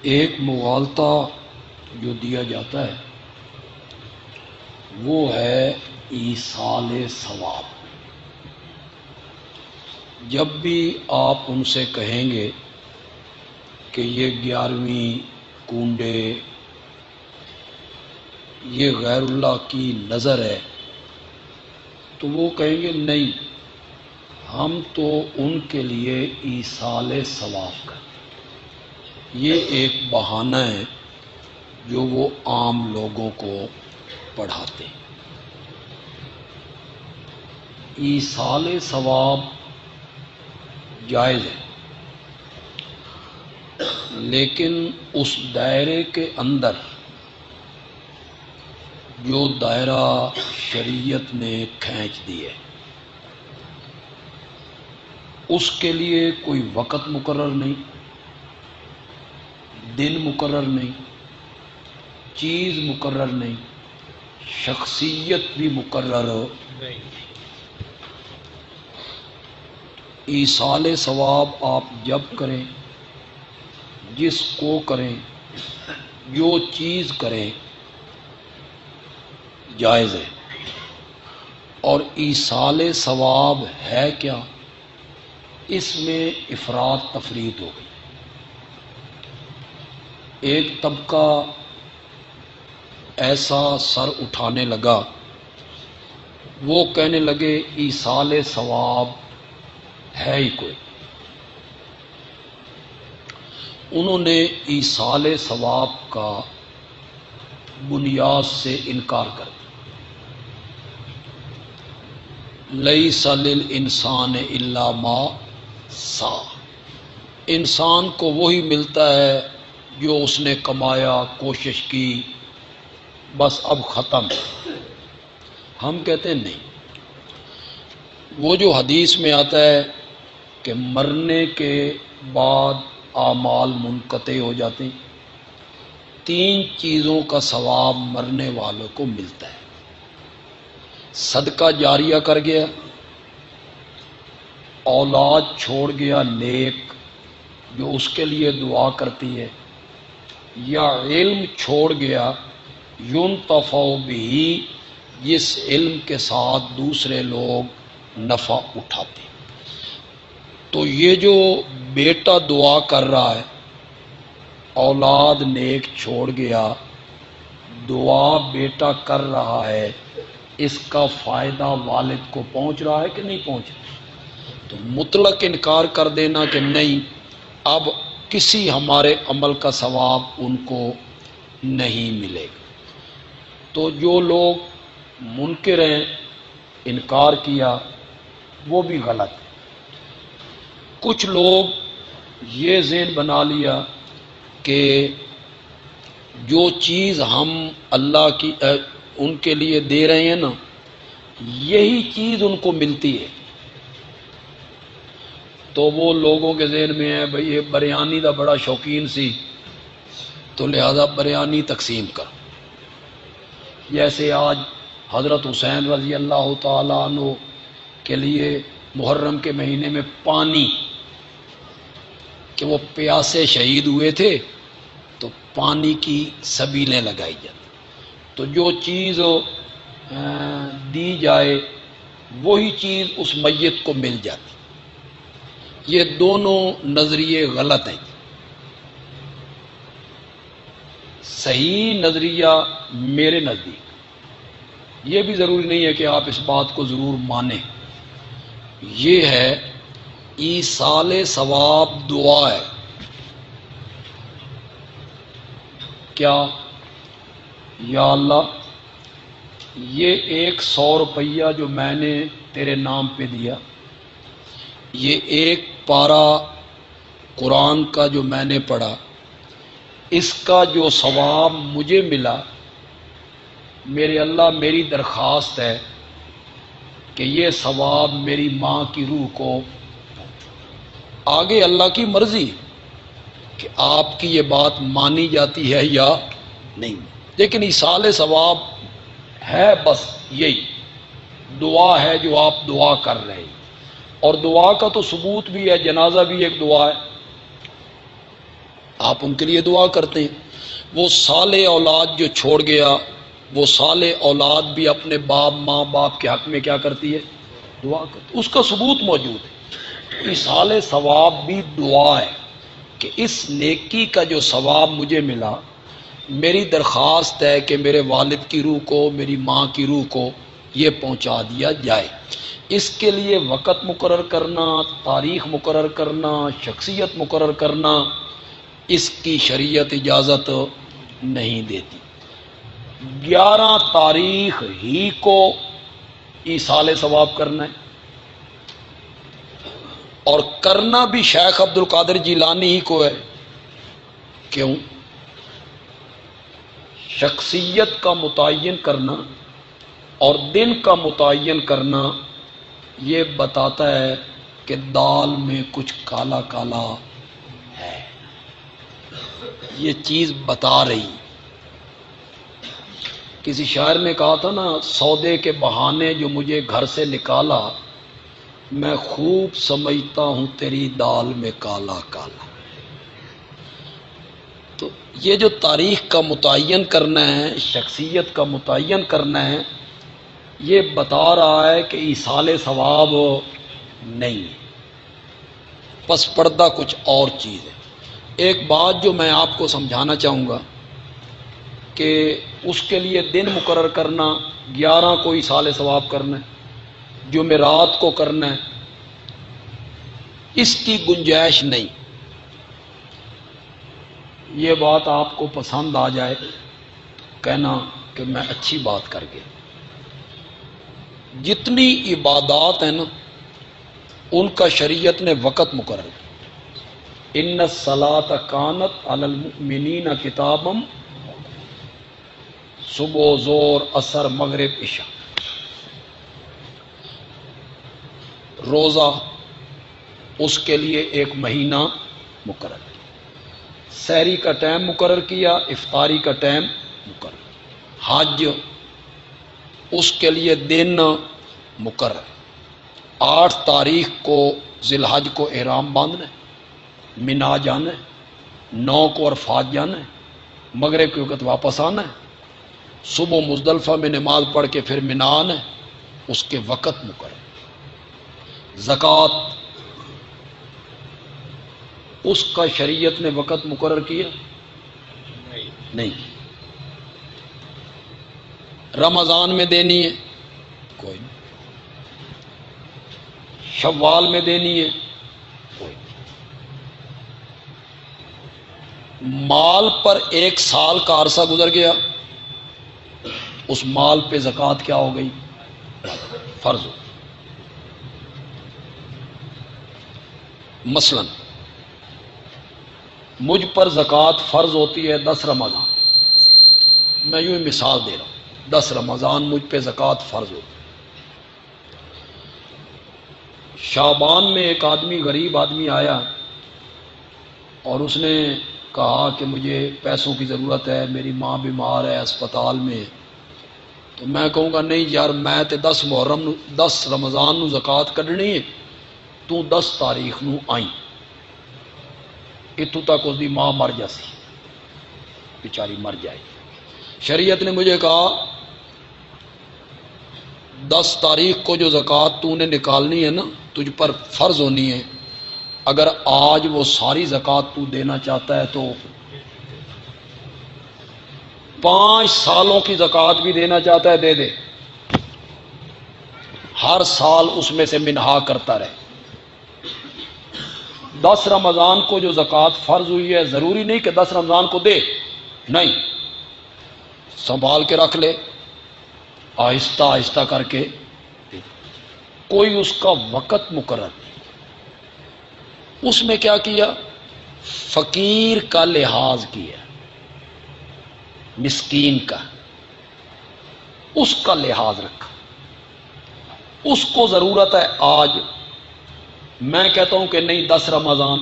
ایک مغالطہ جو دیا جاتا ہے وہ ہے ایصال ثواب۔ جب بھی آپ ان سے کہیں گے کہ یہ 11ویں کنڈے یہ غیر اللہ کی نظر ہے، تو وہ کہیں گے نہیں، ہم تو ان کے لیے ایصال ثواب کرتے۔ یہ ایک بہانہ ہے جو وہ عام لوگوں کو پڑھاتے ہیں۔ ایصال ثواب جائز ہے، لیکن اس دائرے کے اندر جو دائرہ شریعت نے کھینچ دیے، اس کے لیے کوئی وقت مقرر نہیں، دن مقرر نہیں، چیز مقرر نہیں، شخصیت بھی مقرر نہیں۔ ایصال ثواب آپ جب کریں، جس کو کریں، جو چیز کریں، جائز ہے۔ اور ایصال ثواب ہے کیا؟ اس میں افراط تفریط ہو گئی۔ ایک طبقہ ایسا سر اٹھانے لگا، وہ کہنے لگے ایصال ثواب ہے ہی کوئی۔ انہوں نے ایصال ثواب کا بنیاد سے انکار کر دیا۔ لیس للانسان الا ما سعی، انسان کو وہی ملتا ہے جو اس نے کمایا، کوشش کی، بس اب ختم۔ ہم کہتے ہیں نہیں، وہ جو حدیث میں آتا ہے کہ مرنے کے بعد اعمال منقطع ہو جاتے ہیں، 3 چیزوں کا ثواب مرنے والوں کو ملتا ہے۔ صدقہ جاریہ کر گیا، اولاد چھوڑ گیا نیک جو اس کے لیے دعا کرتی ہے، یا علم چھوڑ گیا ينتفع به، جس علم کے ساتھ دوسرے لوگ نفع اٹھاتے۔ تو یہ جو بیٹا دعا کر رہا ہے، اولاد نیک چھوڑ گیا، دعا بیٹا کر رہا ہے، اس کا فائدہ والد کو پہنچ رہا ہے کہ نہیں پہنچ رہا؟ تو مطلق انکار کر دینا کہ نہیں، اب کسی ہمارے عمل کا ثواب ان کو نہیں ملے گا۔ تو جو لوگ منکر ہیں، انکار کیا، وہ بھی غلط ہے۔ کچھ لوگ یہ ذہن بنا لیا کہ جو چیز ہم اللہ کی ان کے لیے دے رہے ہیں نا، یہی چیز ان کو ملتی ہے۔ تو وہ لوگوں کے ذہن میں ہے بھئی یہ بریانی دا بڑا شوقین سی، تو لہذا بریانی تقسیم کر۔ جیسے آج حضرت حسین رضی اللہ تعالیٰ عنہ کے لیے محرم کے مہینے میں پانی، کہ وہ پیاسے شہید ہوئے تھے، تو پانی کی سبیلیں لگائی جاتی۔ تو جو چیز دی جائے وہی چیز اس میت کو مل جاتی۔ یہ دونوں نظریے غلط ہیں۔ صحیح نظریہ میرے نزدیک، یہ بھی ضروری نہیں ہے کہ آپ اس بات کو ضرور مانیں، یہ ہے ایصال ثواب دعا ہے۔ کیا؟ یا اللہ، یہ 100 روپیہ جو میں نے تیرے نام پہ دیا، یہ 1 پارہ قرآن کا جو میں نے پڑھا، اس کا جو ثواب مجھے ملا، میرے اللہ میری درخواست ہے کہ یہ ثواب میری ماں کی روح کو، آگے اللہ کی مرضی کہ آپ کی یہ بات مانی جاتی ہے یا نہیں، لیکن ایصال ثواب ہے بس یہی دعا ہے جو آپ دعا کر رہے ہیں۔ اور دعا کا تو ثبوت بھی ہے، جنازہ بھی ایک دعا ہے۔ آپ ان کے لیے دعا کرتے ہیں. وہ صالح اولاد جو چھوڑ گیا، وہ صالح اولاد بھی اپنے باپ ماں باپ کے حق میں کیا کرتی ہے؟ دعا کرتی. اس کا ثبوت موجود ہے. ایصال ثواب بھی دعا ہے کہ اس نیکی کا جو ثواب مجھے ملا، میری درخواست ہے کہ میرے والد کی روح کو، میری ماں کی روح کو یہ پہنچا دیا جائے. اس کے لیے وقت مقرر کرنا، تاریخ مقرر کرنا، شخصیت مقرر کرنا، اس کی شریعت اجازت نہیں دیتی. 11 تاریخ ہی کو ایصال ثواب کرنا ہے، اور کرنا بھی شیخ عبد القادر جیلانی ہی کو ہے. کیوں؟ شخصیت کا متعین کرنا اور دن کا متعین کرنا یہ بتاتا ہے کہ دال میں کچھ کالا کالا ہے. یہ چیز بتا رہی. کسی شاعر نے کہا تھا نا، سودے کے بہانے جو مجھے گھر سے نکالا، میں خوب سمجھتا ہوں تیری دال میں کالا کالا. تو یہ جو تاریخ کا متعین کرنا ہے، شخصیت کا متعین کرنا ہے، یہ بتا رہا ہے کہ ایصال ثواب نہیں ہے، پس پردہ کچھ اور چیز ہے. ایک بات جو میں آپ کو سمجھانا چاہوں گا کہ اس کے لیے دن مقرر کرنا، 11 کو ایصال ثواب کرنا ہے، جمعرات کو کرنا ہے، اس کی گنجائش نہیں. یہ بات آپ کو پسند آ جائے کہنا کہ میں اچھی بات کر گیا. جتنی عبادات ہیں نا، ان کا شریعت نے وقت مقرر کیا. ان الصلاۃ کانت علی المؤمنین کتابا، صبح ظہر عصر مغرب عشاء. روزہ اس کے لیے ایک مہینہ مقرر کیا، سحری کا ٹائم مقرر کیا، افطاری کا ٹائم مقرر کیا. حج اس کے لیے دن مقرر. 8 تاریخ کو ذی الحج کو احرام باندھنا ہے، منا جانا ہے، 9 کو عرفات جانا ہے، مغرب کے وقت واپس آنا ہے، صبح مزدلفہ میں نماز پڑھ کے پھر منا آنا ہے. اس کے وقت مقرر. زکوٰۃ اس کا شریعت نے وقت مقرر کیا نہیں. رمضان میں دینی ہے کوئی نہیں، شوال میں دینی ہے کوئی نہیں. مال پر 1 سال کا عرصہ گزر گیا، اس مال پہ زکوٰۃ کیا ہو گئی؟ فرض ہو. مثلا مجھ پر زکوٰۃ فرض ہوتی ہے 10 رمضان، میں یوں ہی مثال دے رہا ہوں، 10 رمضان مجھ پہ زکوٰۃ فرض ہوتی ہے. شعبان میں ایک آدمی، غریب آدمی آیا اور اس نے کہا کہ مجھے پیسوں کی ضرورت ہے، میری ماں بیمار ہے، اسپتال میں. تو میں کہوں گا نہیں یار، میں تے 10 محرم 10 رمضان نو زکوٰۃ کڈنی ہے، تو 10 تاریخ نو آئی. اتوں تک اس دی ماں مر جاسی، بیچاری مر جائے. شریعت نے مجھے کہا 10 تاریخ کو جو زکوٰۃ تو نے نکالنی ہے نا، تجھ پر فرض ہونی ہے، اگر آج وہ ساری زکوٰۃ تو دینا چاہتا ہے تو 5 سالوں کی زکوٰۃ بھی دینا چاہتا ہے دے دے، ہر سال اس میں سے منہا کرتا رہے. 10 رمضان کو جو زکوٰۃ فرض ہوئی ہے، ضروری نہیں کہ 10 رمضان کو دے، نہیں، سنبھال کے رکھ لے، آہستہ آہستہ کر کے دے. کوئی اس کا وقت مقرر نہیں. اس میں کیا کیا؟ فقیر کا لحاظ کیا، مسکین کا، اس کا لحاظ رکھا. اس کو ضرورت ہے آج، میں کہتا ہوں کہ نہیں 10 رمضان.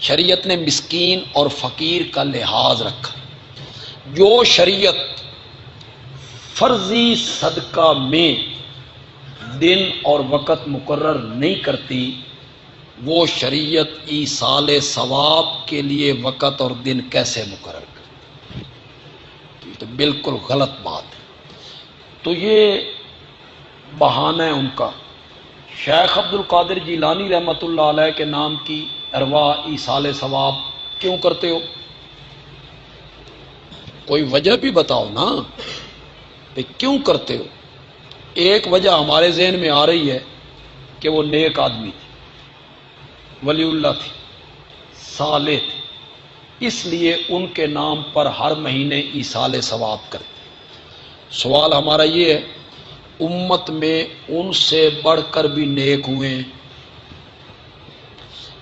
شریعت نے مسکین اور فقیر کا لحاظ رکھا. جو شریعت فرضی صدقہ میں دن اور وقت مقرر نہیں کرتی، وہ شریعت ایصال ثواب کے لیے وقت اور دن کیسے مقرر کرے؟ یہ تو بالکل غلط بات ہے۔ تو یہ بہانہ ہے ان کا۔ شیخ عبد القادر جیلانی رحمۃ اللہ علیہ کے نام کی ارواح ایصال ثواب کیوں کرتے ہو؟ کوئی وجہ بھی بتاؤ نا کہ کیوں کرتے ہو۔ ایک وجہ ہمارے ذہن میں آ رہی ہے کہ وہ نیک آدمی تھے، ولی اللہ تھے، صالح تھے، اس لیے ان کے نام پر ہر مہینے ایصال ثواب کرتے۔ سوال ہمارا یہ ہے، امت میں ان سے بڑھ کر بھی نیک ہوئے ہیں۔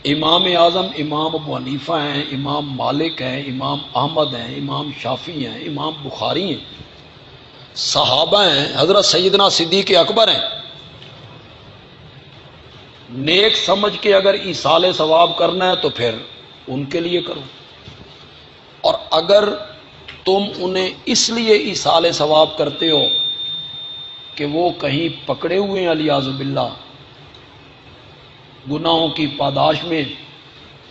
امام اعظم امام ابو حنیفہ ہیں، امام مالک ہیں، امام احمد ہیں، امام شافعی ہیں، امام بخاری ہیں، صحابہ ہیں، حضرت سیدنا صدیق اکبر ہیں۔ نیک سمجھ کے اگر ایصال ثواب کرنا ہے تو پھر ان کے لیے کرو، اور اگر تم انہیں اس لیے ایصال ثواب کرتے ہو کہ وہ کہیں پکڑے ہوئے ہیں علیاذ باللہ گناہوں کی پاداش میں،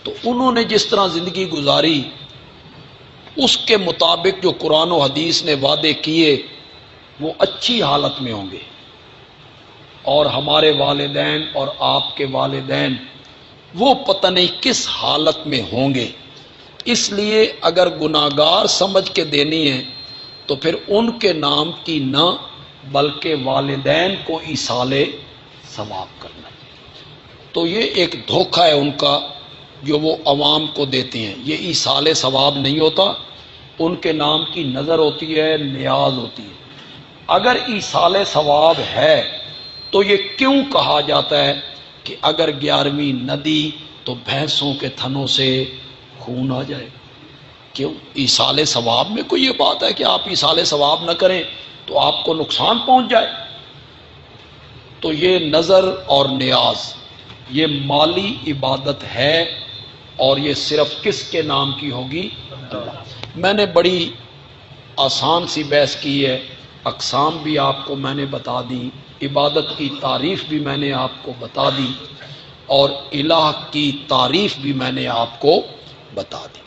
تو انہوں نے جس طرح زندگی گزاری اس کے مطابق جو قرآن و حدیث نے وعدے کیے وہ اچھی حالت میں ہوں گے، اور ہمارے والدین اور آپ کے والدین وہ پتہ نہیں کس حالت میں ہوں گے۔ اس لیے اگر گناہگار سمجھ کے دینی ہے تو پھر ان کے نام کی نہ بلکہ والدین کو ایصال ثواب کرنا ہے۔ تو یہ ایک دھوکہ ہے ان کا جو وہ عوام کو دیتے ہیں۔ یہ ایصال ثواب نہیں ہوتا، ان کے نام کی نظر ہوتی ہے، نیاز ہوتی ہے۔ اگر ایصال ثواب ہے تو یہ کیوں کہا جاتا ہے کہ اگر 11ویں ندی تو بھینسوں کے تھنوں سے خون آ جائے؟ کیوں؟ ایصال ثواب میں کوئی یہ بات ہے کہ آپ ایصال ثواب نہ کریں تو آپ کو نقصان پہنچ جائے؟ تو یہ نظر اور نیاز یہ مالی عبادت ہے، اور یہ صرف کس کے نام کی ہوگی؟ اللہ۔ میں نے بڑی آسان سی بحث کی ہے، اقسام بھی آپ کو میں نے بتا دی، عبادت کی تعریف بھی میں نے آپ کو بتا دی، اور الہ کی تعریف بھی میں نے آپ کو بتا دی۔